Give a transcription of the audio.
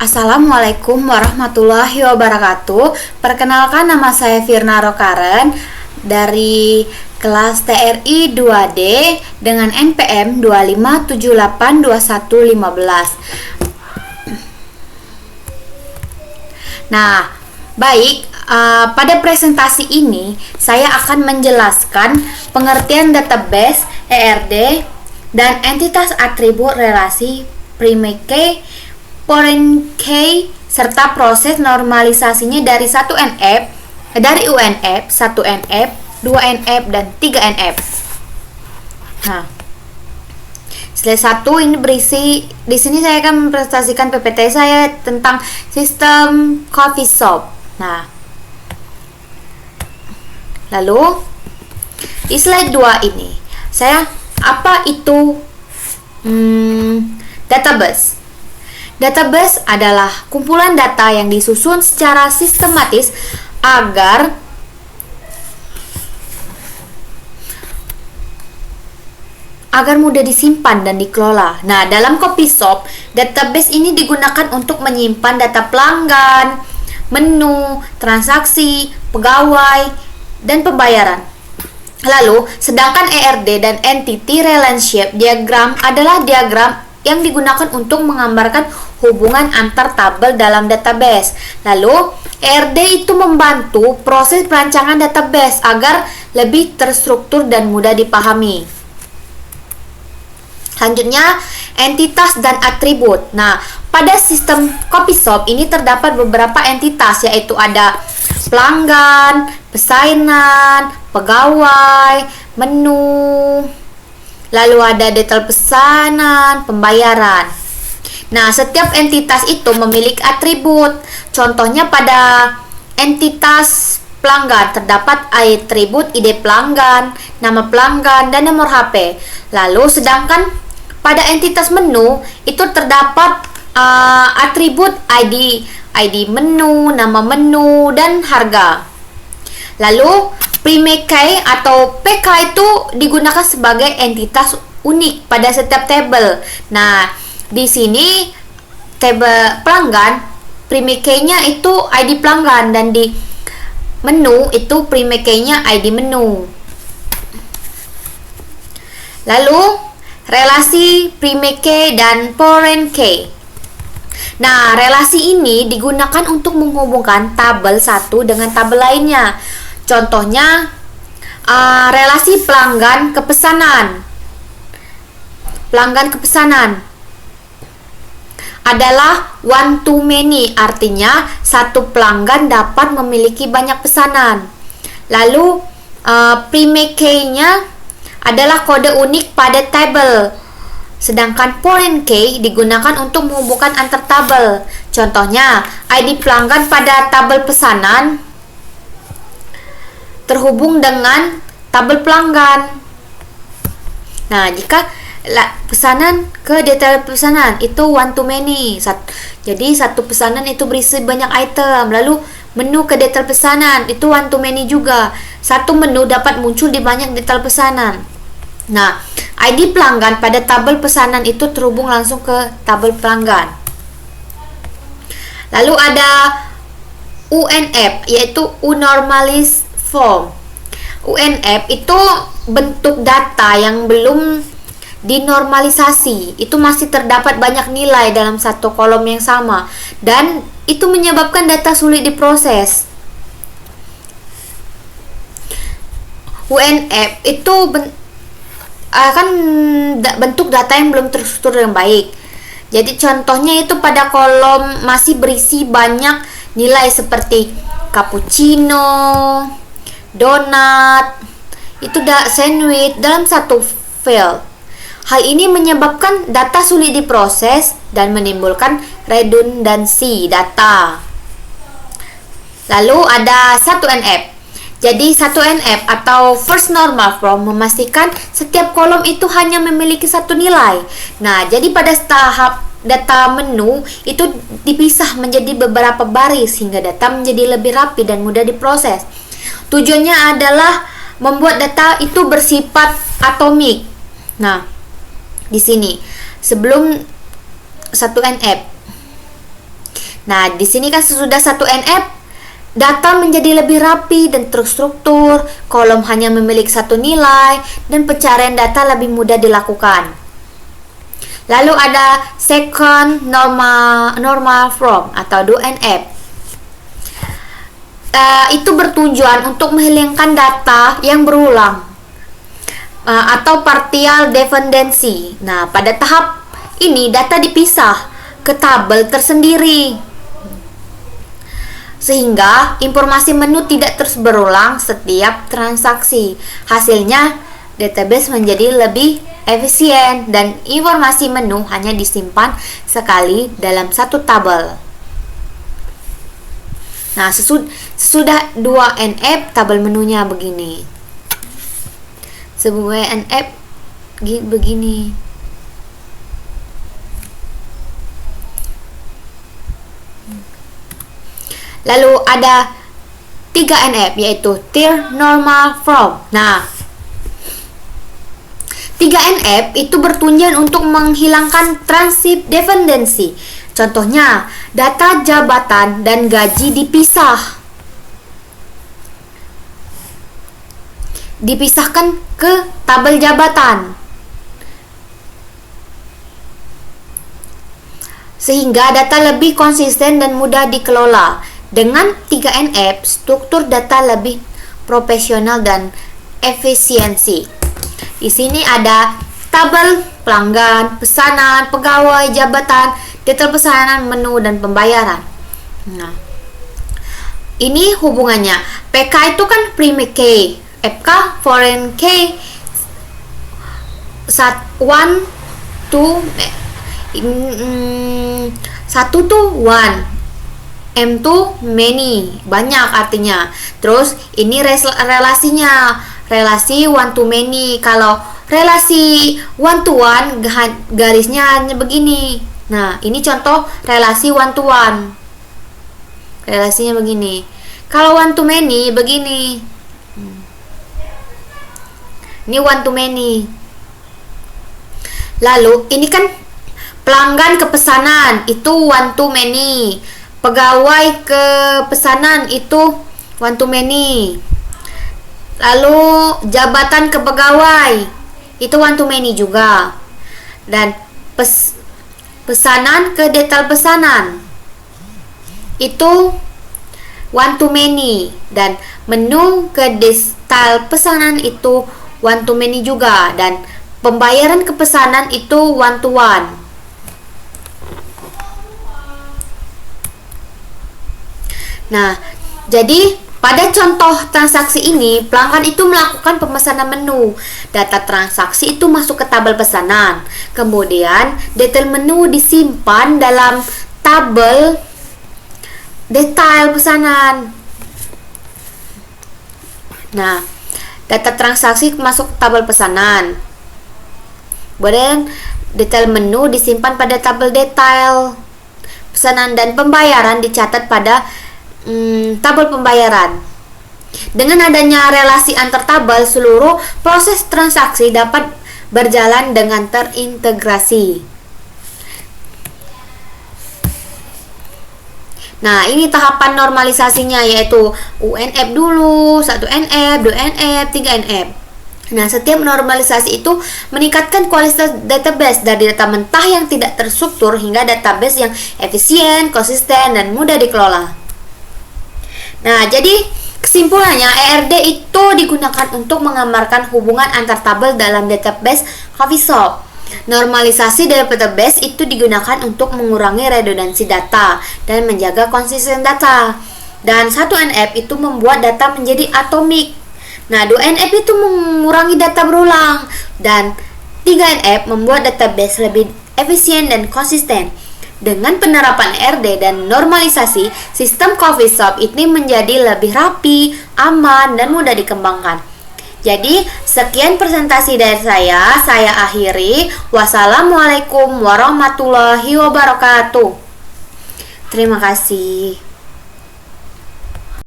Assalamualaikum warahmatullahi wabarakatuh. Perkenalkan, nama saya Firna Rokaren dari kelas TRI 2D dengan NPM 25782115. Nah, baik, pada presentasi ini saya akan menjelaskan pengertian database, ERD, dan entitas atribut relasi pre-key, foreign key, serta proses normalisasinya dari UNF, 1NF, 2NF, dan 3NF. Nah, slide 1 ini berisi, di sini saya akan mempresentasikan PPT saya tentang sistem coffee shop. Nah, lalu di slide 2 ini apa itu database? Database adalah kumpulan data yang disusun secara sistematis agar mudah disimpan dan dikelola. Nah, dalam coffee shop, database ini digunakan untuk menyimpan data pelanggan, menu, transaksi, pegawai, dan pembayaran. Lalu, sedangkan ERD dan Entity Relationship Diagram adalah diagram yang digunakan untuk menggambarkan hubungan antar tabel dalam database. Lalu, ERD itu membantu proses perancangan database agar lebih terstruktur dan mudah dipahami. Selanjutnya, entitas dan atribut. Nah, pada sistem coffee shop ini terdapat beberapa entitas, yaitu ada pelanggan, pesanan, pegawai, menu, lalu ada detail pesanan, pembayaran. Nah, setiap entitas itu memiliki atribut. Contohnya pada entitas pelanggan terdapat atribut ID pelanggan, nama pelanggan, dan nomor HP. Lalu sedangkan pada entitas menu itu terdapat atribut ID menu, nama menu, dan harga. Lalu pre-key atau PK itu digunakan sebagai entitas unik pada setiap tabel. Nah, di sini tabel pelanggan pre-key-nya itu ID pelanggan, dan di menu itu pre-key-nya ID menu. Lalu relasi pre-key dan foreign key. Nah, relasi ini digunakan untuk menghubungkan tabel satu dengan tabel lainnya. Contohnya, relasi pelanggan ke pesanan. Pelanggan ke pesanan adalah one to many, artinya satu pelanggan dapat memiliki banyak pesanan. Lalu, pre-key-nya adalah kode unik pada tabel. Sedangkan foreign key digunakan untuk menghubungkan antar tabel. Contohnya, ID pelanggan pada tabel pesanan terhubung dengan tabel pelanggan. Nah, jika pesanan ke detail pesanan itu one to many. Jadi satu pesanan itu berisi banyak item. Lalu menu ke detail pesanan itu one to many juga. Satu menu dapat muncul di banyak detail pesanan. Nah, ID pelanggan pada tabel pesanan itu terhubung langsung ke tabel pelanggan. Lalu ada UNF, yaitu Unormalized Form. UNF itu bentuk data yang belum dinormalisasi. Itu masih terdapat banyak nilai dalam satu kolom yang sama, dan itu menyebabkan data sulit diproses. UNF itu bentuk data yang belum terstruktur dengan baik. Jadi contohnya itu pada kolom masih berisi banyak nilai seperti cappuccino, donat, sandwich dalam satu file. Hal ini menyebabkan data sulit diproses dan menimbulkan redundansi data. Lalu ada 1NF. Jadi 1NF atau first normal form memastikan setiap kolom itu hanya memiliki satu nilai. Nah, jadi pada tahap data menu itu dipisah menjadi beberapa baris sehingga data menjadi lebih rapi dan mudah diproses. Tujuannya adalah membuat data itu bersifat atomik. Nah, di sini sebelum 1NF Nah, di sini kan sesudah 1NF, data menjadi lebih rapi dan terstruktur, kolom hanya memiliki satu nilai, dan pencarian data lebih mudah dilakukan. Lalu ada second normal form atau 2NF. Itu bertujuan untuk menghilangkan data yang berulang atau partial dependency. Nah, pada tahap ini data dipisah ke tabel tersendiri, sehingga informasi menu tidak terus berulang setiap transaksi. Hasilnya, database menjadi lebih efisien dan informasi menu hanya disimpan sekali dalam satu tabel. Nah, sesudah 2NF, tabel menunya begini. Sebuah NF begini. Lalu ada 3NF, yaitu Third Normal Form. Nah, 3NF itu bertujuan untuk menghilangkan transit dependency. Contohnya, data jabatan dan gaji dipisahkan ke tabel jabatan, sehingga data lebih konsisten dan mudah dikelola. Dengan 3NF, struktur data lebih profesional dan efisiensi. Di sini ada tabel pelanggan, pesanan, pegawai, jabatan, detail pesanan, menu, dan pembayaran. Nah, ini hubungannya. PK itu kan prime key, FK foreign key, 1 tuh 1, M tuh many, banyak artinya. Terus ini relasinya, relasi one to many. Kalau relasi one to one, garisnya hanya begini. Nah, ini contoh relasi one to one, relasinya begini. Kalau one to many begini. Ini one to many. Lalu ini kan pelanggan ke pesanan, itu one to many. Pegawai ke pesanan, itu one to many. Lalu jabatan ke pegawai, itu one to many juga. Dan pesanan ke detail pesanan, itu one to many. Dan menu ke detail pesanan, itu one to many juga. Dan pembayaran ke pesanan, itu one to one. Nah, jadi pada contoh transaksi ini, pelanggan itu melakukan pemesanan menu. Data transaksi itu masuk ke tabel pesanan. Kemudian, detail menu disimpan dalam tabel detail pesanan. Nah, data transaksi masuk ke tabel pesanan. Kemudian, detail menu disimpan pada tabel detail pesanan, dan pembayaran dicatat pada tabel pembayaran. Dengan adanya relasi antar tabel, seluruh proses transaksi dapat berjalan dengan terintegrasi. Nah, ini tahapan normalisasinya, yaitu UNF dulu, 1NF, 2NF, 3NF. Nah, setiap normalisasi itu meningkatkan kualitas database dari data mentah yang tidak terstruktur hingga database yang efisien, konsisten, dan mudah dikelola. Nah, jadi kesimpulannya, ERD itu digunakan untuk menggambarkan hubungan antar tabel dalam database coffee shop. Normalisasi dari database itu digunakan untuk mengurangi redundansi data dan menjaga konsisten data. Dan 1NF itu membuat data menjadi atomik. Nah, 2NF itu mengurangi data berulang. Dan 3NF membuat database lebih efisien dan konsisten. Dengan penerapan RD dan normalisasi, sistem coffee shop ini menjadi lebih rapi, aman, dan mudah dikembangkan. Jadi, sekian presentasi dari saya akhiri. Wassalamualaikum warahmatullahi wabarakatuh. Terima kasih.